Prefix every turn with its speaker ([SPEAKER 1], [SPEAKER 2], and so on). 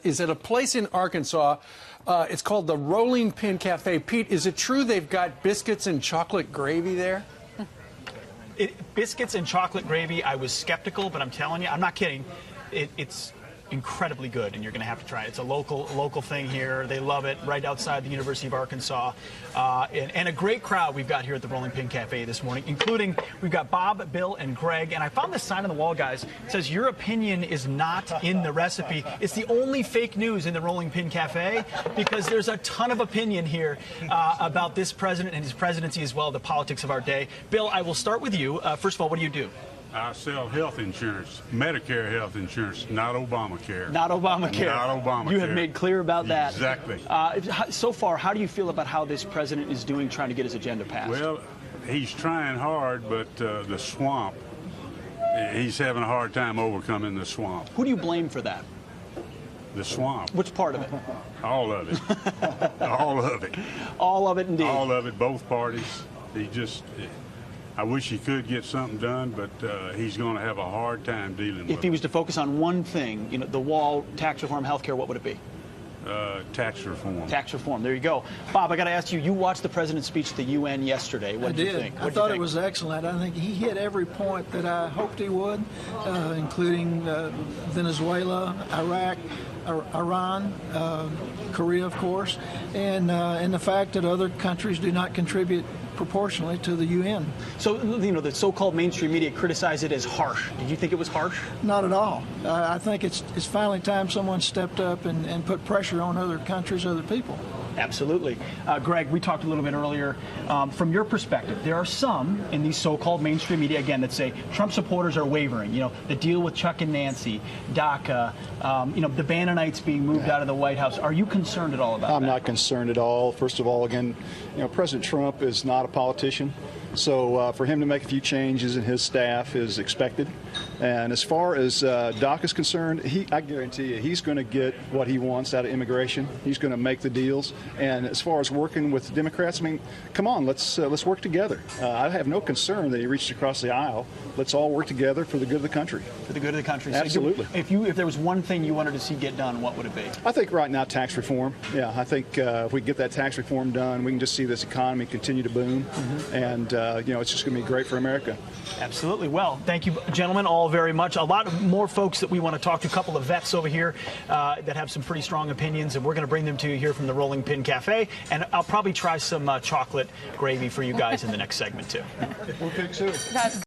[SPEAKER 1] is at a place in Arkansas. It's called the Rolling Pin Cafe. Pete, is it true they've got biscuits and chocolate gravy there?
[SPEAKER 2] Biscuits and chocolate gravy, I was skeptical, but I'm telling you, I'm not kidding. It's incredibly good, and you're going to have to try it. It's a local thing here. They love it, right outside the University of Arkansas. And a great crowd we've got here at the Rolling Pin Cafe this morning, including we've got Bob, Bill, and Greg. And I found this sign on the wall, guys. It says, "Your opinion is not in the recipe." It's the only fake news in the Rolling Pin Cafe, because there's a ton of opinion here about this president and his presidency as well, the politics of our day. Bill, I will start with you. First of all, what do you do?
[SPEAKER 3] I sell health insurance, Medicare health insurance, not Obamacare.
[SPEAKER 2] Not Obamacare.
[SPEAKER 3] Not Obamacare.
[SPEAKER 2] You have made clear about that.
[SPEAKER 3] Exactly.
[SPEAKER 2] So far, how do you feel about how this president is doing trying to get his agenda passed?
[SPEAKER 3] Well, he's trying hard, but the swamp, he's having a hard time overcoming the swamp.
[SPEAKER 2] Who do you blame for that?
[SPEAKER 3] The swamp.
[SPEAKER 2] Which part of it?
[SPEAKER 3] All of it. All of it.
[SPEAKER 2] All of it, indeed.
[SPEAKER 3] All of it, both parties. I wish he could get something done, but he's going to have a hard time dealing with it.
[SPEAKER 2] If he was to focus on one thing, you know, the wall, tax reform, health care, what would it be?
[SPEAKER 3] Tax reform.
[SPEAKER 2] Tax reform. There you go. Bob, I got to ask you, you watched the president's speech at the UN yesterday. What did you think?
[SPEAKER 4] I thought it was excellent. I think he hit every point that I hoped he would, including Venezuela, Iraq, Iran, Korea, of course, and the fact that other countries do not contribute proportionally to the UN.
[SPEAKER 2] So, you know, the so-called mainstream media criticized it as harsh. Did you think it was harsh?
[SPEAKER 4] Not at all. I think it's finally time someone stepped up and put pressure on other countries, other people.
[SPEAKER 2] Absolutely. Greg, we talked a little bit earlier. From your perspective, there are some in these so-called mainstream media, again, that say Trump supporters are wavering. You know, the deal with Chuck and Nancy, DACA, you know, the Bannonites being moved out of the White House. Are you concerned at all about that?
[SPEAKER 5] I'm not concerned at all. First of all, again, you know, President Trump is not a politician. So for him to make a few changes in his staff is expected. And as far as Doc is concerned, I guarantee you he's going to get what he wants out of immigration. He's going to make the deals. And as far as working with Democrats, I mean, come on, let's work together. I have no concern that he reached across the aisle. Let's all work together for the good of the country.
[SPEAKER 2] For the good of the country.
[SPEAKER 5] Absolutely.
[SPEAKER 2] So if there was one thing you wanted to see get done, what would it be?
[SPEAKER 5] I think right now tax reform. Yeah, I think if we get that tax reform done, we can just see this economy continue to boom. And, you know, it's just going to be great for America.
[SPEAKER 2] Absolutely. Well, thank you, gentlemen, all very much. A lot more folks that we want to talk to, a couple of vets over here that have some pretty strong opinions, and we're going to bring them to you here from the Rolling Pin Cafe. And I'll probably try some chocolate gravy for you guys in the next segment, too.
[SPEAKER 5] We'll pick soon.